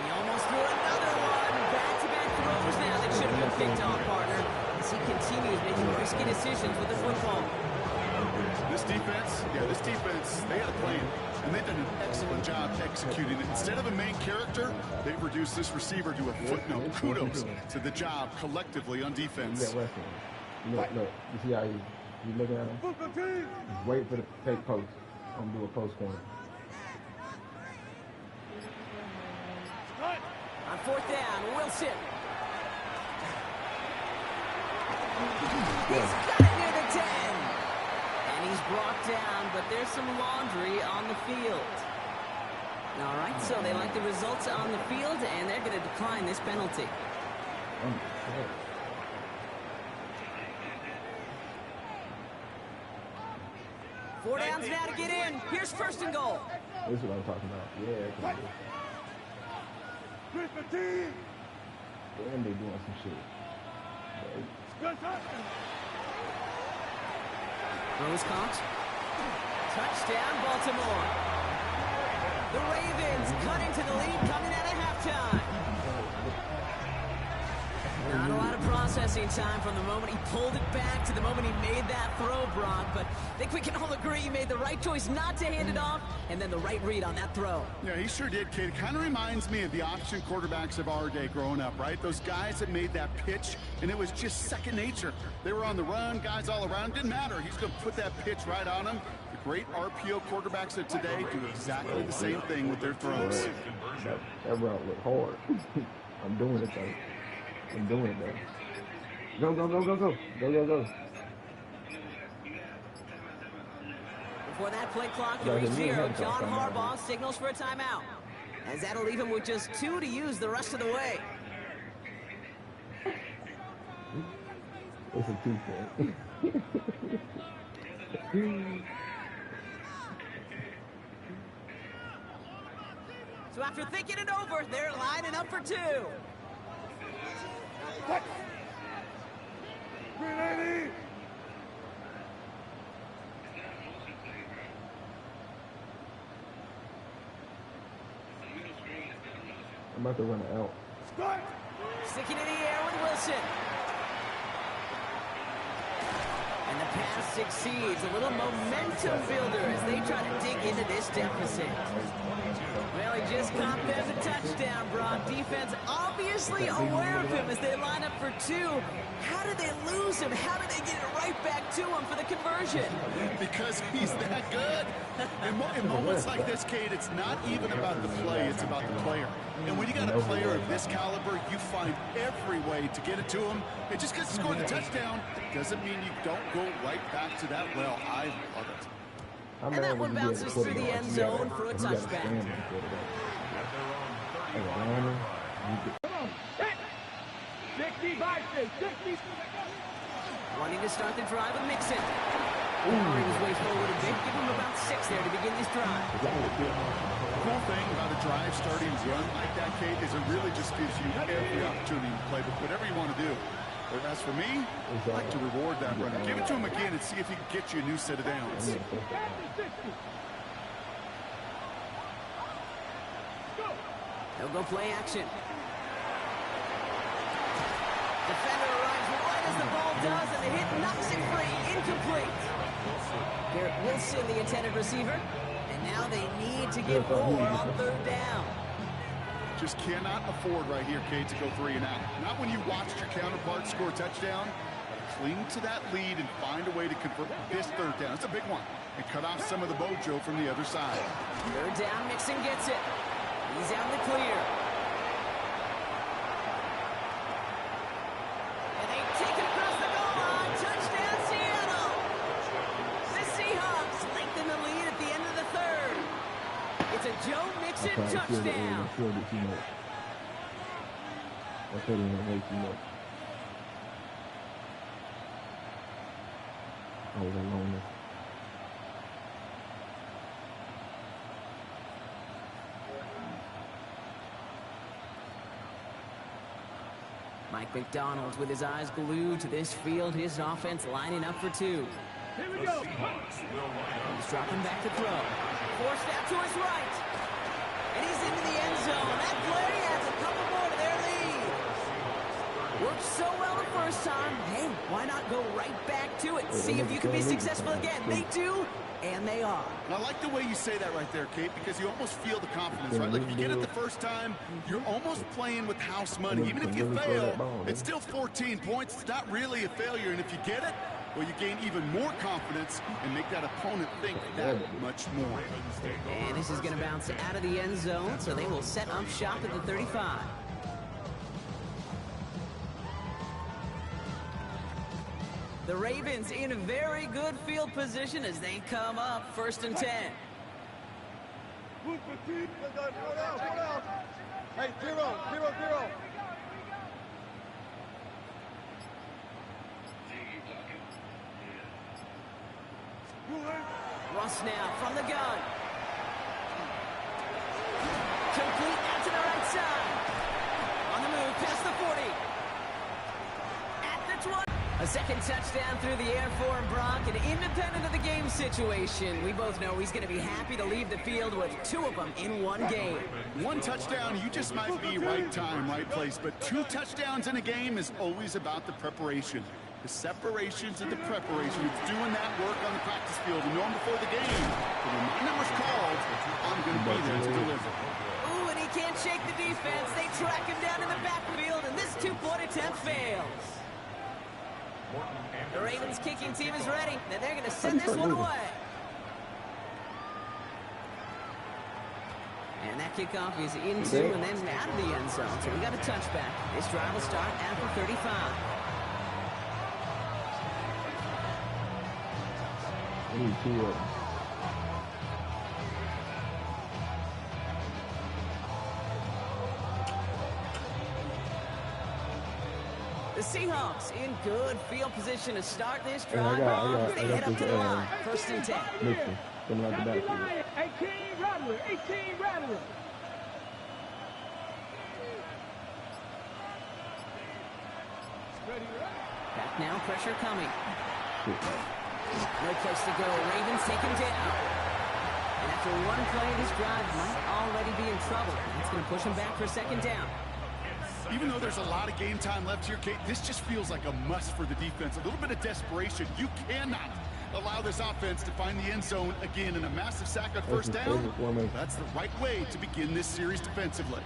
He almost threw another one. Back-to-back throws now that should have been picked off, partner, as he continues making risky decisions with the football. This defense, they had a plan, and they've done an excellent job executing it. Instead of a main character, they've reduced this receiver to a footnote. Kudos to the job collectively on defense. Look, you see how he's looking at him? He's waiting for the fake post. I'm gonna do a post corner. On 4th down, Wilson. He's got it near the 10. And he's brought down, but there's some laundry on the field. All right, so they like the results on the field, and they're going to decline this penalty. 4 downs now to get in. Here's 1st and goal. This is what I'm talking about. Yeah. And they doing some shit. Rose caught. Touchdown, Baltimore. The Ravens cutting to the lead coming out of halftime. Not a lot of processing time from the moment he pulled it back to the moment he made that throw, Brock. But I think we can all agree he made the right choice not to hand it off, and then the right read on that throw. Yeah, he sure did, kid. It kind of reminds me of the option quarterbacks of our day growing up, right? Those guys that made that pitch, and it was just second nature. They were on the run, guys all around. Didn't matter. He's going to put that pitch right on them. The great RPO quarterbacks of today do exactly the same thing with their throws. That route looked hard. I'm doing it, though. I'm doing it, though. Go. Before that play clock can reach 0, John Harbaugh signals for a timeout, as that'll leave him with just 2 to use the rest of the way. It's a 2-point. So after thinking it over, they're lining up for 2. I'm about to run it out. Sticking in the air with Wilson. And the pass succeeds. A little momentum builder as they try to dig into this deficit. Well, he just caught them a touchdown, Brock. Defense obviously aware of him as they line up for 2. How did they lose him? How did they get it right back to him for the conversion? Because he's that good. In moments like this, Cade, it's not even about the play, it's about the player. And when you got a player of this caliber, you find every way to get it to him. And just because he scored the touchdown doesn't mean you don't go right back to that well. I love it. I'm And that mad one when you get bounces the through the quarterback. end You gotta- zone for a you gotta touchback. stand on the quarterback. As a lineman, you get- Wanting to start the drive with Mixon. Lowering his way forward a bit. Give him about 6 there to begin this drive. The cool thing about a drive starting run like that, Kate, is it really just gives you every opportunity to play with whatever you want to do. But as for me, I like to reward that runner. Give it to him again and see if he can get you a new set of downs. They'll go play action. Defender arrives right as the ball does, and the hit knocks it free. Incomplete. Garrett Wilson, the intended receiver. And now they need to get more on 3rd down. Just cannot afford right here, Kate, to go 3 and out. Not when you watched your counterpart score a touchdown. Cling to that lead and find a way to convert this 3rd down. It's a big one. And cut off some of the mojo from the other side. 3rd down, Mixon gets it. He's out in the clear. And they take it across the goal line. Touchdown, Seattle. The Seahawks lengthen the lead at the end of the 3rd. It's a Joe Mixon touchdown. I feel it too much. I feel it way too much. I was alone. Mike McDonald with his eyes glued to this field. His offense lining up for 2. Here we go. He's dropping back to throw. Forced out to his right. And he's into the end zone. That play adds a couple more to their lead. Worked so well the first time. Hey, why not go right back to it? See if you can be successful again. They do, and they are. And I like the way you say that right there, Kate, because you almost feel the confidence, right? Like if you get it the first time, you're almost playing with house money. Even if you fail, it's still 14 points. It's not really a failure. And if you get it, well, you gain even more confidence and make that opponent think that much more. And this is going to bounce out of the end zone, so they will set up shop at the 35. The Ravens in a very good field position as they come up 1st and 10. Hey, 0-0-0. Russ now from the gun. Complete out to the right side. On the move, past the 40. At the 20. A second touchdown through the air for Brock, and independent of the game situation, we both know he's going to be happy to leave the field with 2 of them in one game. 1 touchdown, you just might be right time, right place. But 2 touchdowns in a game is always about the preparation. The separation to the preparation. It's doing that work on the practice field and knowing before the game. But when my number's called, I'm going to be there to deliver. Ooh, and he can't shake the defense. They track him down in the backfield, and this 2-point attempt fails. The Ravens kicking team is ready, and they're going to send this one away. And that kickoff is into and then out of the end zone. So we got a touchback. This drive will start at the 35. I need 2 of them. The Seahawks in good field position to start this And I drive. got They head up to the line. 1st and 10. Listen, coming out the backfield. 18 Rattler. Back now, pressure coming. No place to go. Ravens take him down. And after one play, this drive might already be in trouble. It's going to push him back for 2nd down. Even though there's a lot of game time left here, Kate, this just feels like a must for the defense. A little bit of desperation. You cannot allow this offense to find the end zone again in a massive sack on 1st down. That's the right way to begin this series defensively.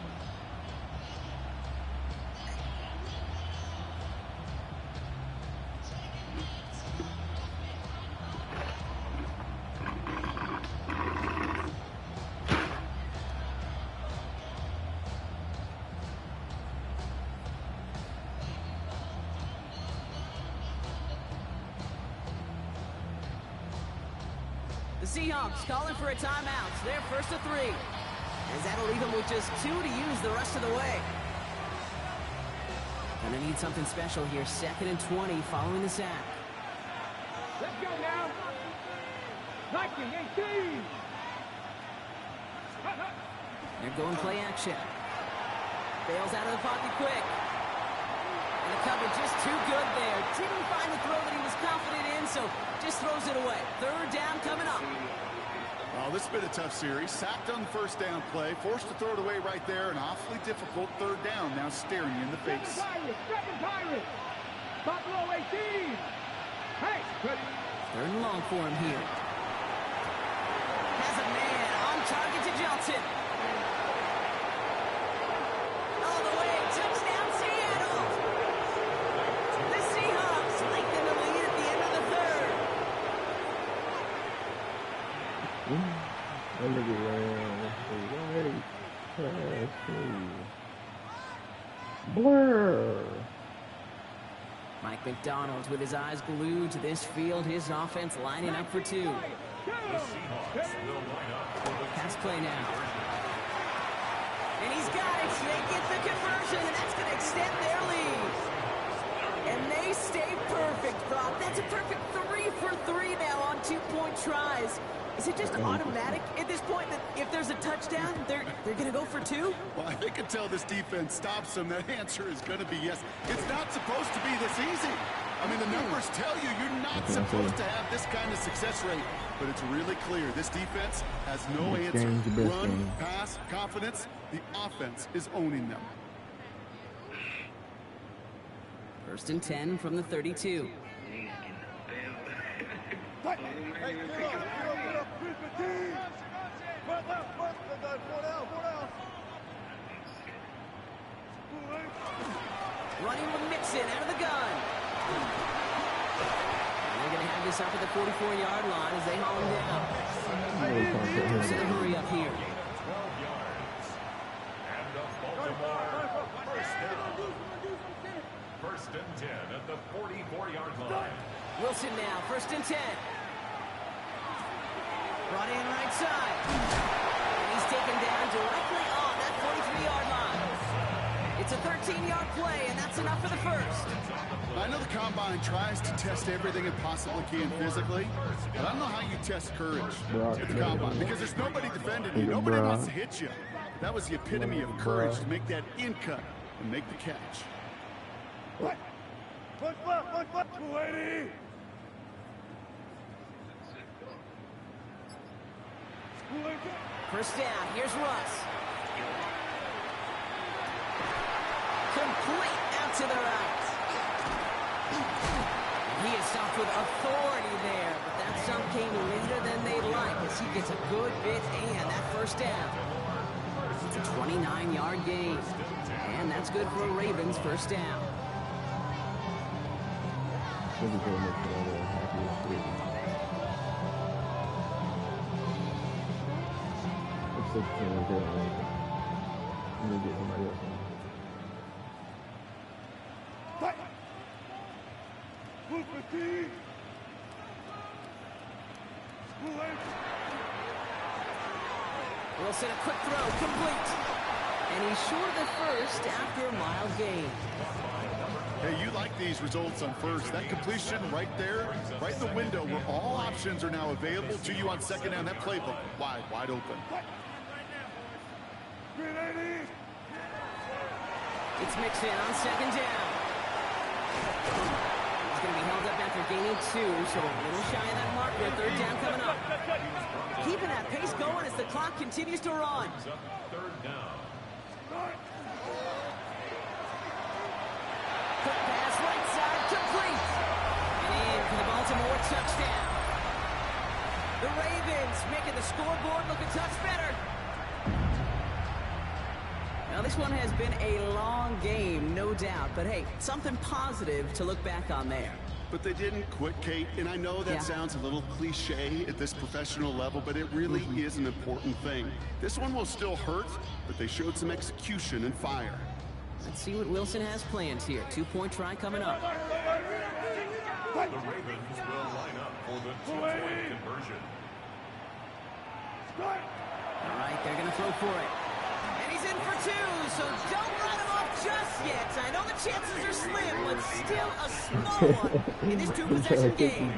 Seahawks calling for a timeout. They're first to 3. As that'll leave them with just 2 to use the rest of the way. Gonna need something special here. 2nd and 20 following the sack. Let's go now. Liking 18. They're going play action. Bails out of the pocket quick. And the cover just too good there. Didn't find the throw that he was confident in, so just throws it away. 3rd down coming up. Oh, this has been a tough series. Sacked on the first down play, forced to throw it away right there. An awfully difficult 3rd down now staring you in the face. Second Pirates. Buffalo 18. Hey, 3rd and long for him here. Has a man on target to Johnson. All the way, touchdown Seattle. The Seahawks lengthen the lead at the end of the 3rd. Blur. Mike McDonald with his eyes glued to this field. His offense lining up for 2. Pass play now. And he's got it. They get the conversion, and that's going to extend their lead. And they stay perfect, Brock. That's a perfect 3 for 3 now on 2-point tries. Is it just automatic at this point that if there's a touchdown, they're going to go for 2? Well, I think until this defense stops them, that answer is going to be yes. It's not supposed to be this easy. I mean, the numbers tell you you're not supposed to have this kind of success rate. But it's really clear this defense has no answer. Run, pass, confidence. The offense is owning them. 1st and 10 from the 32. Hey, get up. Running with Mixon out of the gun. And they're going to have this up at the 44-yard line as they haul him down. So the hurry up here. 12 yards. And the Baltimore first and 10 at the 44-yard line. Wilson now, 1st and 10. Brought in right side. And he's taken down directly on that 43-yard line. It's a 13-yard play, and that's enough for the 1st. I know the Combine tries to test everything it possibly can physically, but I don't know how you test courage at the Combine, because there's nobody defending you. Nobody wants to hit you. That was the epitome of courage, to make that in cut and make the catch. Look, 280. First down, here's Russ. Complete out to the right. He is stopped with authority there, but that stop came later than they'd like as he gets a good bit and that 1st down. It's a 29-yard gain, and that's good for a Ravens 1st down. Wilson, a quick throw, complete. And he's short of the 1st after a mild gain. Hey, you like these results on 1st. That completion right there, right in the window where all options are now available to you on 2nd down. That playbook wide open. It's Mixon on 2nd down. He's going to be held up after gaining 2, so a little shy of that marker. 3rd down coming up. Keeping that pace going as the clock continues to run. 3rd down. Quick pass, right side, complete. And in for the Baltimore touchdown. The Ravens making the scoreboard look a touch better. Now, this one has been a long game, no doubt. But, hey, something positive to look back on there. But they didn't quit, Kate, and I know that sounds a little cliche at this professional level, but it really is an important thing. This one will still hurt, but they showed some execution and fire. Let's see what Wilson has planned here. 2-point try coming up. The Ravens will line up for the 2-point conversion. All right, they're going to throw for it. And he's in for two, so don't write him off just yet. I know the chances are slim, but still a small one in this two-possession game.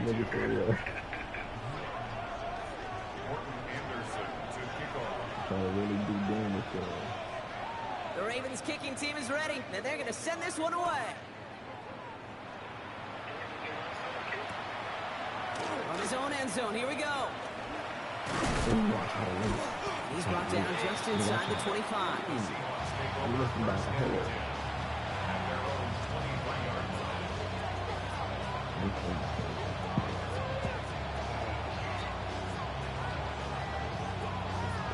Trying to really do damage to him. The Ravens kicking team is ready, and they're going to send this one away. On his own end zone, here we go. He's brought down just inside the 25.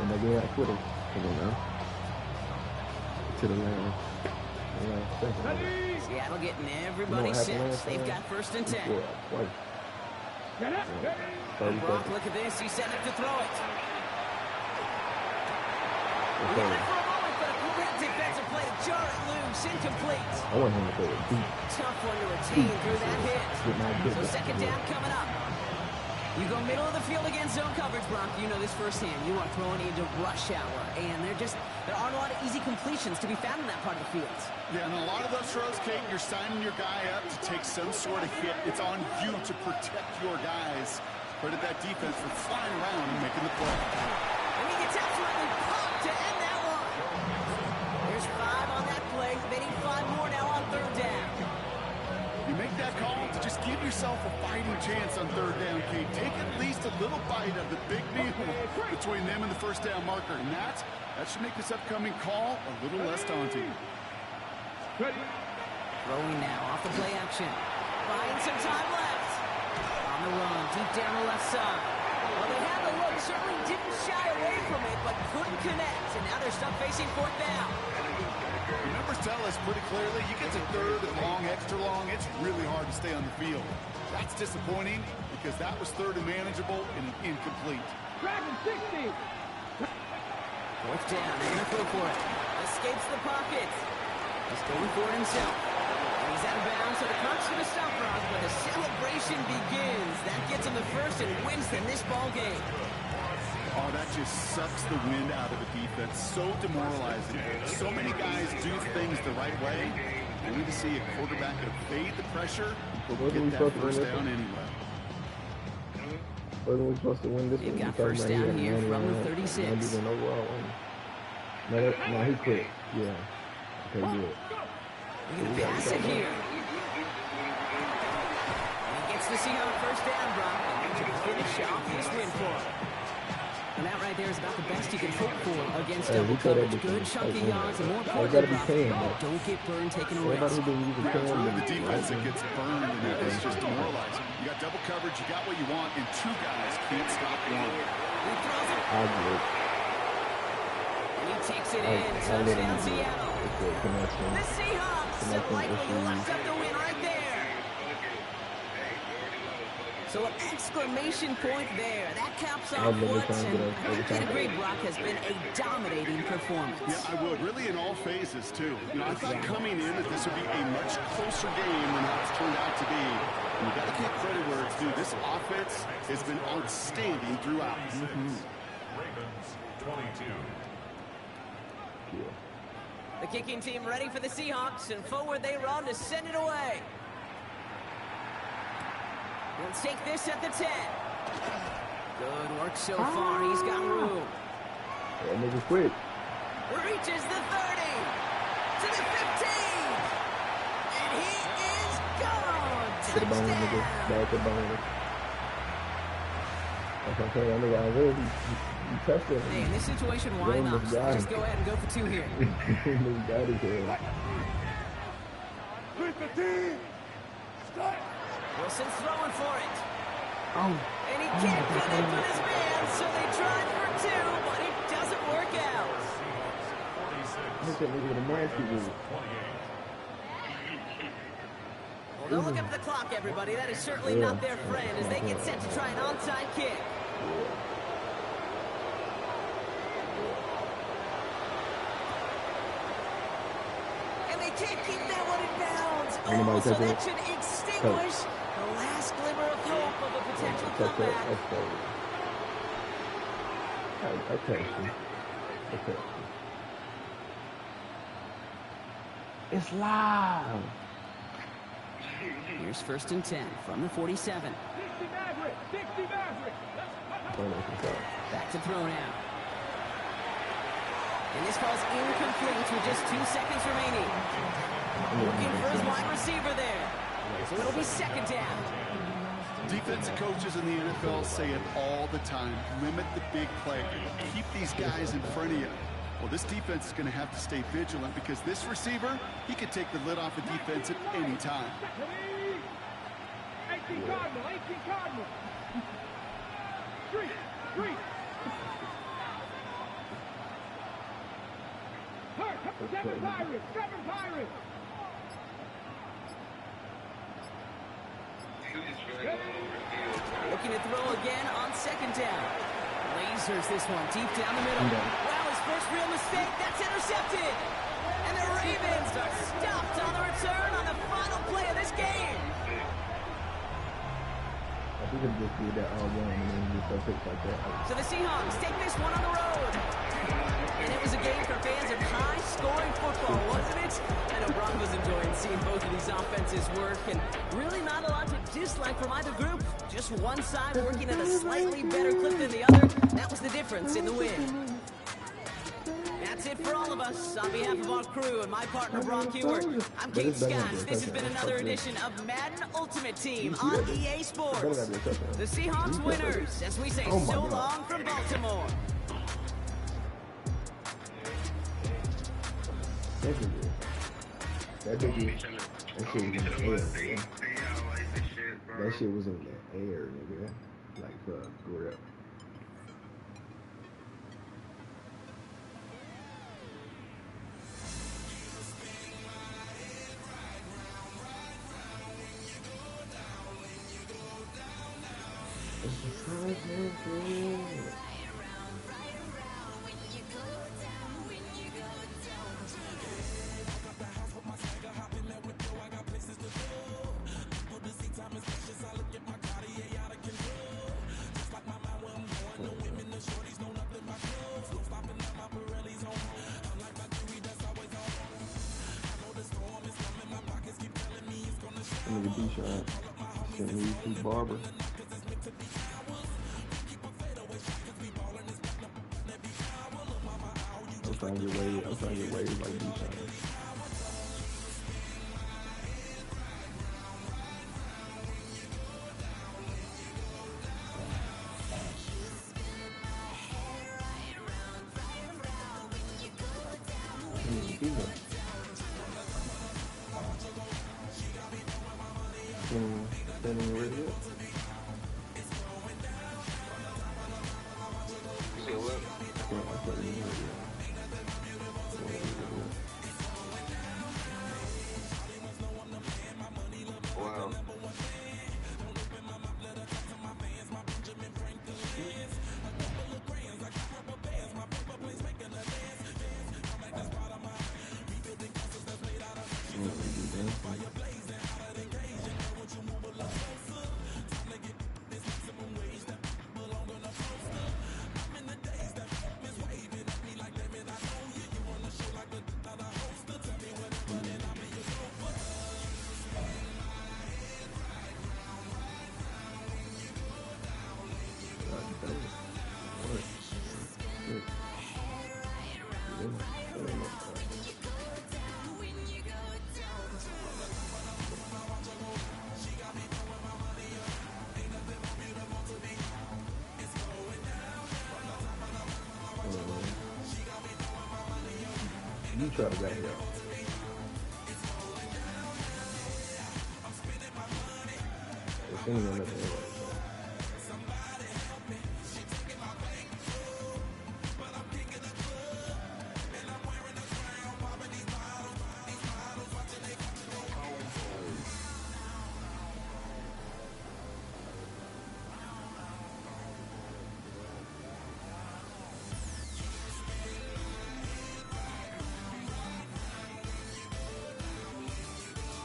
And they got to put him. Come on now. To the line. Seattle getting everybody set. They've got 1st and 10. Brock, look at this. He's set up to throw it. We had it for a moment, but a great defensive play to jar it loose. Incomplete. I want him to throw it deep. Tough one to retain through that hit. So 2nd down coming up. You go middle of the field against zone coverage, Brock. You know this firsthand. You are throwing into rush hour, and there aren't a lot of easy completions to be found in that part of the field. Yeah, and a lot of those throws, Kate, you're signing your guy up to take some sort of hit. It's on you to protect your guys. Credit that defense for flying around and making the play. And he gets absolutely pumped to end that one. There's 5 on that play. They need 5 more now on 3rd down. You make that call to just give yourself a fighting chance on 3rd down, Kate. Take at least a little bite of the big meal between them and the 1st down marker. And that should make this upcoming call a little less daunting. Throwing now off the play action. Buying some time left. On the run, deep down the left side. Well, they had the look, certainly didn't shy away from it, but couldn't connect. And now they're stuck facing 4th down. The numbers tell us pretty clearly, you get to 3rd and long, extra long, it's really hard to stay on the field. That's disappointing because that was 3rd and manageable and an incomplete. Dragon 60. 4th down, they're going to throw for it. Escapes the pocket. He's going for it himself. And he's out of bounds, so the clock's going to stop, Rob, but the celebration begins. That gets him the 1st and wins them this ball game. Oh, that just sucks the wind out of a defense. So demoralizing. So many guys do things the right way. We need to see a quarterback evade the pressure, but we'll get that 1st down anyway. Wasn't we supposed to win this one? They've got 1st down here from the 36. No, he quit. Yeah. Okay, good. We're going to pass it here. And he gets the Seahawks 1st down, Brock. And to finish off this win for him. And that right there is about the best you can hope for against double coverage. Good chunky yards and more importantly, don't get burned taking a risk. The defense that gets burned and that is just demoralizing. You got double coverage, you got what you want, and 2 guys can't stop one. He throws it. And he takes it in. Touchdown Seattle. The Seahawks have likely left up the win right there. So an exclamation point there. That caps off what, and I can agree, Brock has been a dominating performance. Yeah, I would. Really in all phases, too. You know, I thought coming in that this would be a much closer game than how it's turned out to be. And you got to give credit where it's due. This offense has been outstanding throughout. Ravens 22. The kicking team ready for the Seahawks, and forward they run to send it away. We'll take this at the 10. Good work so far. He's got room. That nigga quick. Reaches the 30. To the 15. And he is gone. To the bone, nigga. Back to the bone. That's what I'm saying. That nigga already, he touched it. Hey, in this situation, why not? Just go ahead and go for 2 here. Nigga got his head. 315. Stop. Wilson's throwing for it. Oh. And he can't connect with his man, so they tried for 2, but it doesn't work out. Look at nigga with a nasty move. Well, don't look up at the clock, everybody. That is certainly not their friend as they get set to try an onside kick. And they can't keep that one in bounds. Oh, so that should extinguish the last glimmer of hope of a potential comeback. I text you. It's live. Here's 1st and 10 from the 47. 60 Maverick! 60 Maverick! Back to throw now. And this ball's incomplete with just 2 seconds remaining. Looking for his wide receiver there. So it'll be 2nd down. Defensive coaches in the NFL say it all the time. Limit the big play. Keep these guys in front of you. Well, this defense is going to have to stay vigilant because this receiver, he could take the lid off a defense at any time. 18 Cardinal! 18 Cardinal! Street! Street! Hurt! 7 Pirates! 7 Pirates! Looking to throw again on 2nd down. Lasers this one deep down the middle. Wow, his first real mistake. That's intercepted. And the Ravens are stopped on the return on the final play of this game. I think I just did that all wrong and then just go pick like that. So the Seahawks take this one on the road. And it was a game for fans of high-scoring football, wasn't it? I know Broncos enjoying seeing both of these offenses work, and really not a lot to dislike from either group. Just one side working at a slightly better clip than the other. That was the difference in the win. That's it for all of us. On behalf of our crew and my partner, Brock Hewart, I'm Kate Scott. This has been another edition of Madden Ultimate Team on EA Sports. The Seahawks winners, as we say so long from Baltimore. That shit was in the air, nigga. That shit was in the air, nigga. Like, for real. Nigga D-Shot sent me to Barber. I'm trying to get waves like D-Shot. Standing right here. You say what? Wow. You try to back it up. The thing on that anyway.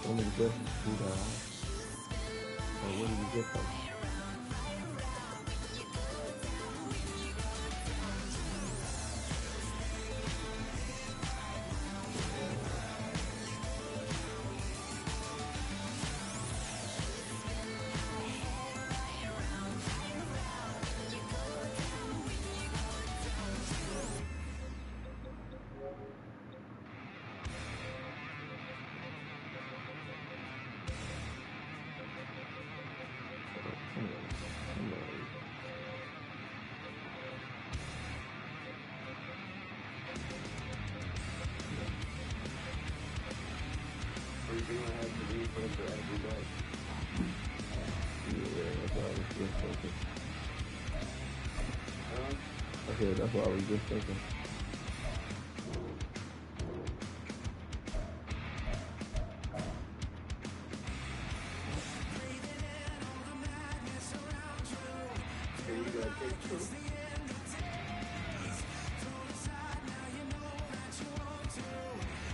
Only the best is $2. Or what did you get from? that's what I was just thinking. Okay, that's what I was just thinking.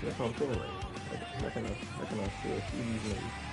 That's what I'm saying. Like, how can I still see these niggas?